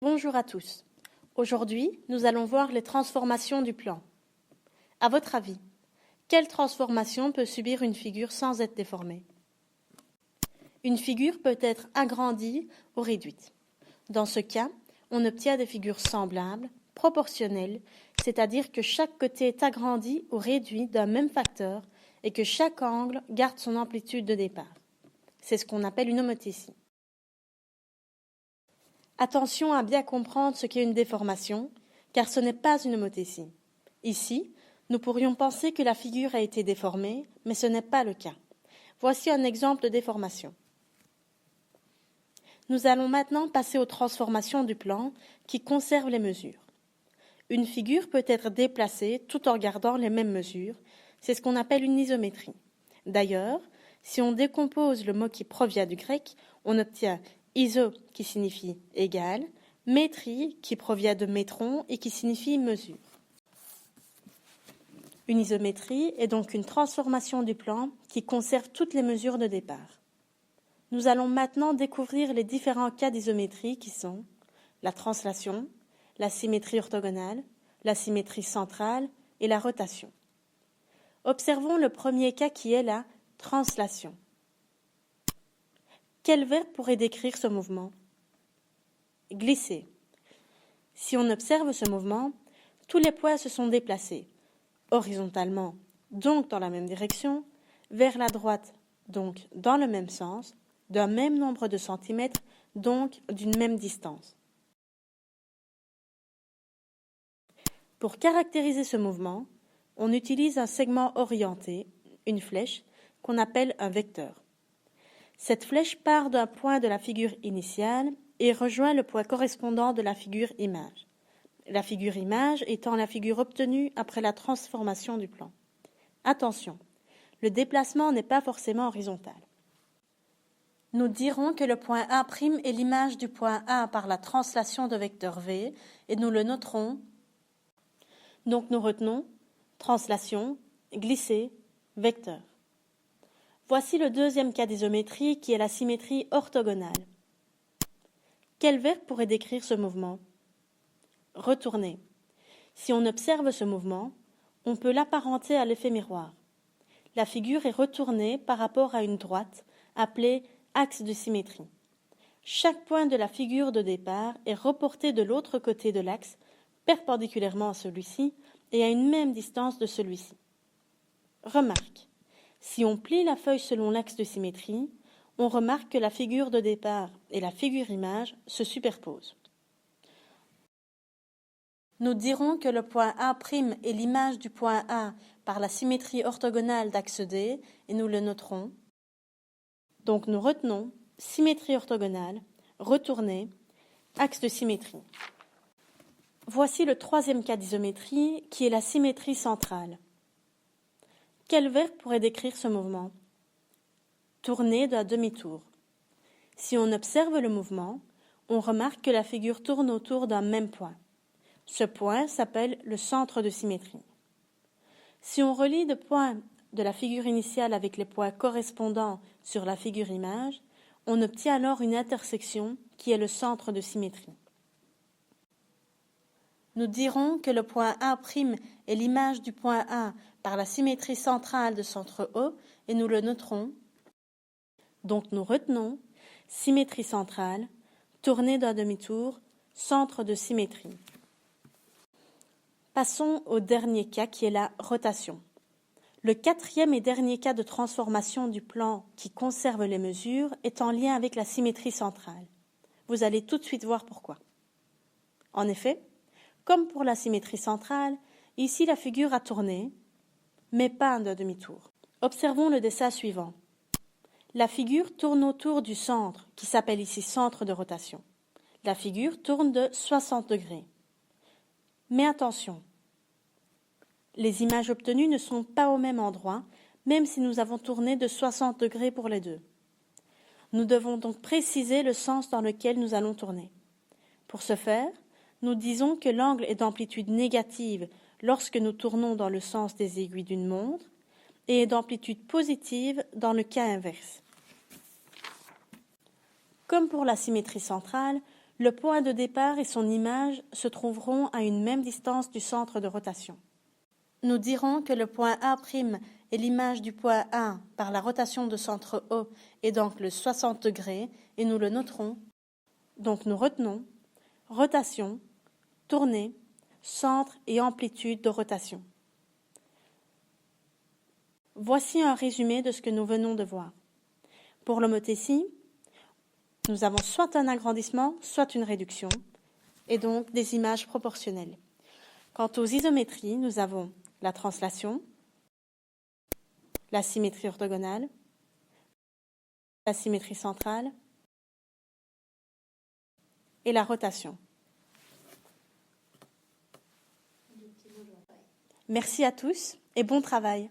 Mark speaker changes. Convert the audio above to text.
Speaker 1: Bonjour à tous. Aujourd'hui, nous allons voir les transformations du plan. À votre avis, quelle transformation peut subir une figure sans être déformée? Une figure peut être agrandie ou réduite. Dans ce cas, on obtient des figures semblables, proportionnelles, c'est-à-dire que chaque côté est agrandi ou réduit d'un même facteur et que chaque angle garde son amplitude de départ. C'est ce qu'on appelle une homothétie. Attention à bien comprendre ce qu'est une déformation, car ce n'est pas une homothétie. Ici, nous pourrions penser que la figure a été déformée, mais ce n'est pas le cas. Voici un exemple de déformation. Nous allons maintenant passer aux transformations du plan qui conservent les mesures. Une figure peut être déplacée tout en gardant les mêmes mesures. C'est ce qu'on appelle une isométrie. D'ailleurs, si on décompose le mot qui provient du grec, on obtient iso qui signifie égal, métrie qui provient de métron et qui signifie mesure. Une isométrie est donc une transformation du plan qui conserve toutes les mesures de départ. Nous allons maintenant découvrir les différents cas d'isométrie qui sont la translation, la symétrie orthogonale, la symétrie centrale et la rotation. Observons le premier cas qui est la translation. Quel verbe pourrait décrire ce mouvement? Glisser. Si on observe ce mouvement, tous les points se sont déplacés horizontalement, donc dans la même direction, vers la droite, donc dans le même sens, d'un même nombre de centimètres, donc d'une même distance. Pour caractériser ce mouvement, on utilise un segment orienté, une flèche, qu'on appelle un vecteur. Cette flèche part d'un point de la figure initiale et rejoint le point correspondant de la figure image. La figure image étant la figure obtenue après la transformation du plan. Attention, le déplacement n'est pas forcément horizontal. Nous dirons que le point A' est l'image du point A par la translation de vecteur V et nous le noterons. Donc nous retenons translation, glisser, vecteur. Voici le deuxième cas d'isométrie qui est la symétrie orthogonale. Quel verbe pourrait décrire ce mouvement? Retourner. Si on observe ce mouvement, on peut l'apparenter à l'effet miroir. La figure est retournée par rapport à une droite appelée axe de symétrie. Chaque point de la figure de départ est reporté de l'autre côté de l'axe, perpendiculairement à celui-ci et à une même distance de celui-ci. Remarque, si on plie la feuille selon l'axe de symétrie, on remarque que la figure de départ et la figure image se superposent. Nous dirons que le point A' est l'image du point A par la symétrie orthogonale d'axe D et nous le noterons. Donc nous retenons symétrie orthogonale, retourner, axe de symétrie. Voici le troisième cas d'isométrie qui est la symétrie centrale. Quel verbe pourrait décrire ce mouvement? Tourner d'un demi-tour. Si on observe le mouvement, on remarque que la figure tourne autour d'un même point. Ce point s'appelle le centre de symétrie. Si on relie le point de la figure initiale avec les points correspondants sur la figure image, on obtient alors une intersection qui est le centre de symétrie. Nous dirons que le point A' est l'image du point A par la symétrie centrale de centre O et nous le noterons. Donc nous retenons symétrie centrale, tournée d'un demi-tour, centre de symétrie. Passons au dernier cas qui est la rotation. Le quatrième et dernier cas de transformation du plan qui conserve les mesures est en lien avec la symétrie centrale. Vous allez tout de suite voir pourquoi. En effet, comme pour la symétrie centrale, ici la figure a tourné, mais pas d'un demi-tour. Observons le dessin suivant. La figure tourne autour du centre, qui s'appelle ici centre de rotation. La figure tourne de 60 degrés. Mais attention, les images obtenues ne sont pas au même endroit, même si nous avons tourné de 60 degrés pour les deux. Nous devons donc préciser le sens dans lequel nous allons tourner. Pour ce faire, nous disons que l'angle est d'amplitude négative lorsque nous tournons dans le sens des aiguilles d'une montre et est d'amplitude positive dans le cas inverse. Comme pour la symétrie centrale, Le point de départ et son image se trouveront à une même distance du centre de rotation. Nous dirons que le point A' est l'image du point A par la rotation de centre O et d'angle 60 degrés et nous le noterons. Donc nous retenons rotation, tournée, centre et amplitude de rotation. Voici un résumé de ce que nous venons de voir. Pour l'homothétie, nous avons soit un agrandissement, soit une réduction, et donc des images proportionnelles. Quant aux isométries, nous avons la translation, la symétrie orthogonale, la symétrie centrale et la rotation. Merci à tous et bon travail.